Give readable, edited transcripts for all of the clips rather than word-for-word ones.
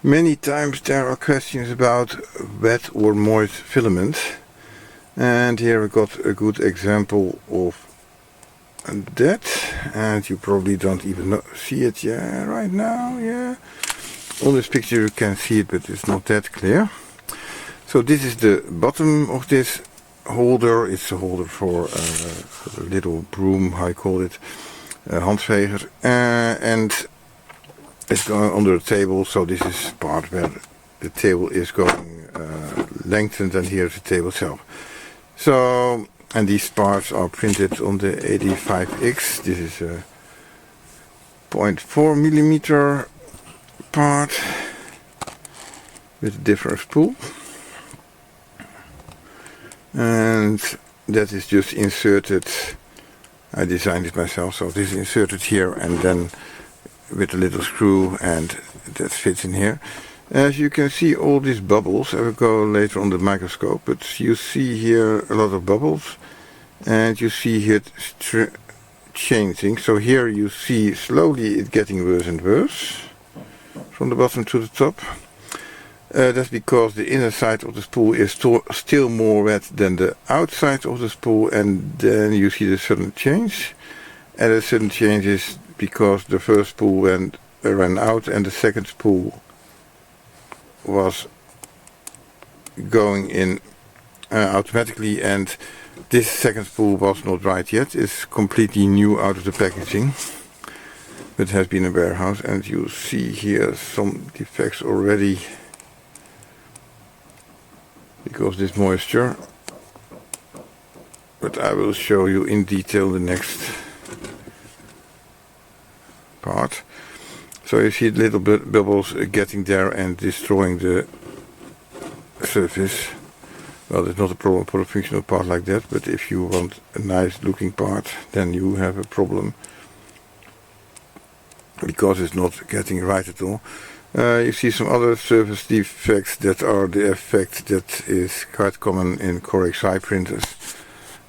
Many times there are questions about wet or moist filament, and here we got a good example of that, and you probably don't even see it right now. On this picture you can see it, but it's not that clear. So this is the bottom of this holder. It's a holder for a little broom, how I call it, handveger, and it's going under the table. So this is part where the table is going lengthened, and here's the table itself. So, and these parts are printed on the 85X. This is a 0.4 millimeter part with a different spool, and that is just inserted. I designed it myself, so this is inserted here and then with a little screw, and that fits in here. As you can see, all these bubbles, I will go later on the microscope, but you see here a lot of bubbles, and you see here changing. So here you see slowly it getting worse and worse from the bottom to the top. That's because the inner side of the spool is still more wet than the outside of the spool, and then you see the sudden change. And the sudden change is because the first spool ran out and the second spool was going in automatically, and this second spool was not right yet. It's completely new out of the packaging, but has been in a warehouse, and you see here some defects already because this moisture, but I will show you in detail the next part. So you see little bubbles getting there and destroying the surface. Well, it's not a problem for a functional part like that, but if you want a nice looking part, then you have a problem because it's not getting right at all. You see some other surface defects that are the effect that is quite common in CorexI printers,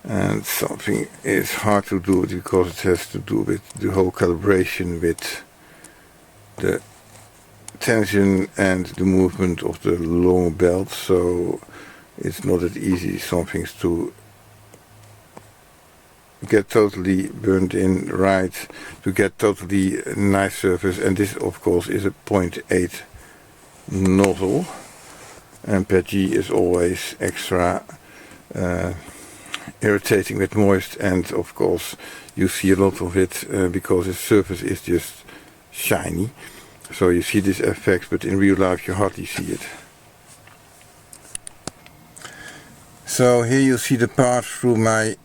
and something is hard to do because it has to do with the whole calibration with the tension and the movement of the long belt. So it's not that easy, some things to get totally burned in right, to get totally nice surface. And this of course is a 0.8 nozzle, and PETG is always extra irritating with moist, and of course you see a lot of it because the surface is just shiny. So you see this effect, but in real life you hardly see it. So here you see the part through my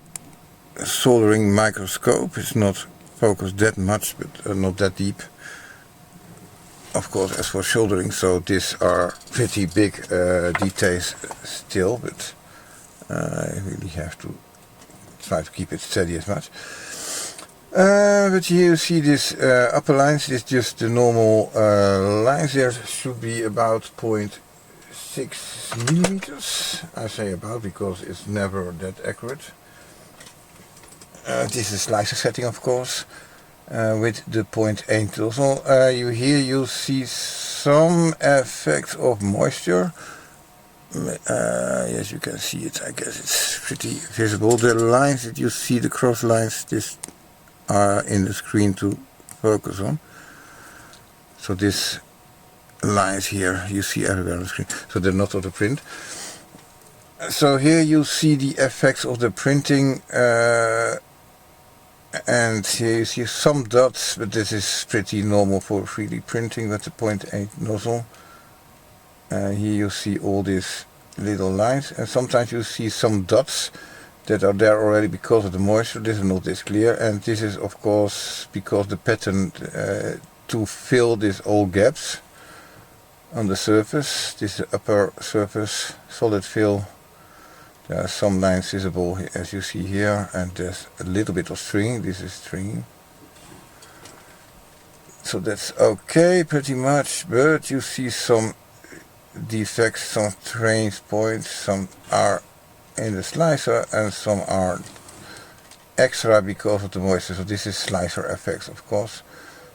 soldering microscope. It's not focused that much, but not that deep, of course, as for soldering. So these are pretty big details still, but I really have to try to keep it steady as much. But here you see this upper lines. This is just the normal lines. There should be about 0.6 millimeters. I say about because it's never that accurate. This is a slicer setting, of course, with the 0.8 nozzle. Here you see some effect of moisture. Yes, you can see it. I guess it's pretty visible. The lines that you see, the cross lines, this are in the screen to focus on. So these lines here you see everywhere on the screen, so they're not on the print. So here you see the effects of the printing, and here you see some dots, but this is pretty normal for 3D printing with the 0.8 nozzle. Here you see all these little lines, and sometimes you see some dots that are there already because of the moisture. This is not this clear, and this is of course because the pattern to fill these all gaps on the surface. This is the upper surface, solid fill. There are some lines visible as you see here, and there's a little bit of stringing. This is stringing. So that's okay pretty much, but you see some defects, some strange points. Some are in the slicer and some are extra because of the moisture. So this is slicer effects, of course,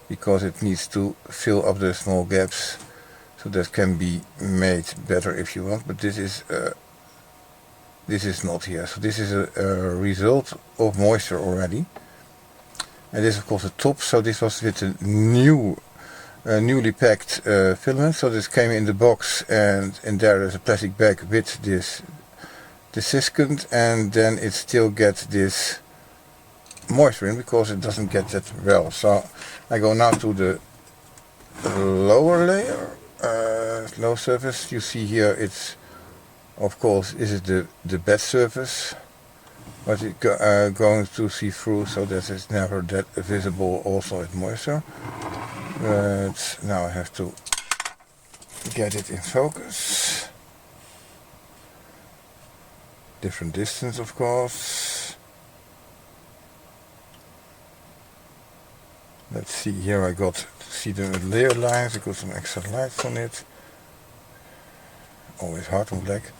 because it needs to fill up the small gaps. So that can be made better if you want, but this is not here. So this is a result of moisture already. And this is of course the top. So this was with a newly packed filament. So this came in the box, and in there's a plastic bag with this discuscent, and then it still gets this moisture in because it doesn't get that well. So I go now to the lower layer, low surface. You see here it's, of course, this is the bed surface, but it's going to see through, so that it's never that visible also with moisture. But now I have to get it in focus. Different distance, of course. Let's see, here I got to see the layer lines. I got some extra lights on it. Always hard on black.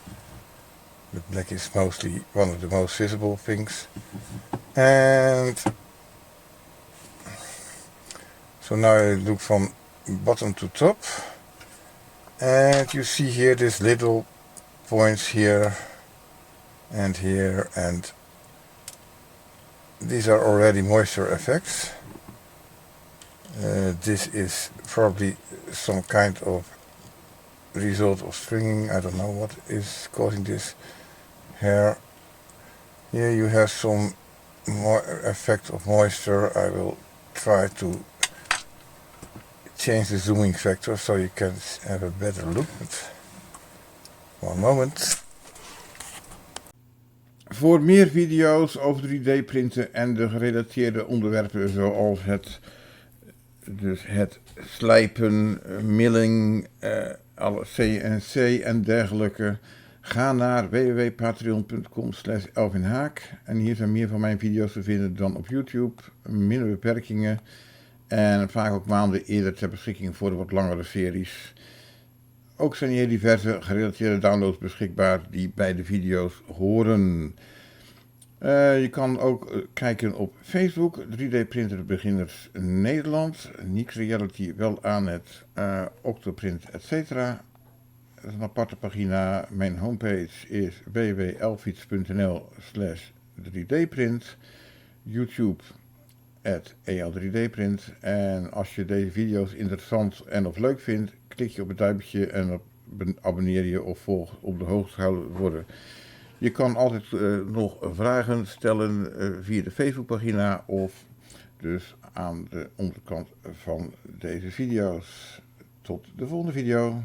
But black is mostly one of the most visible things. And so now I look from bottom to top. And you see here these little points here and here, and these are already moisture effects. This is probably some kind of result of stringing. I don't know what is causing this here. Here you have some more effect of moisture. I will try to change the zooming factor so you can have a better look. But one moment. Voor meer video's over 3D-printen en de gerelateerde onderwerpen zoals het slijpen, milling, alle CNC en dergelijke, ga naar www.patreon.com/elvinhaak. En hier zijn meer van mijn video's te vinden dan op YouTube, minder beperkingen en vaak ook maanden eerder ter beschikking voor de wat langere series. Ook zijn hier diverse gerelateerde downloads beschikbaar die bij de video's horen. Je kan ook kijken op Facebook, 3D-printer beginners Nederland, Nix Reality wel aan het Octoprint, etc. Dat is een aparte pagina. Mijn homepage is www.elfiets.nl/3dprint, YouTube @el3dprint. En als je deze video's interessant en of leuk vindt, klik je op het duimpje en abonneer je of volg op de hoogte gehouden worden. Je kan altijd nog vragen stellen via de Facebookpagina of dus aan de onderkant van deze video's. Tot de volgende video.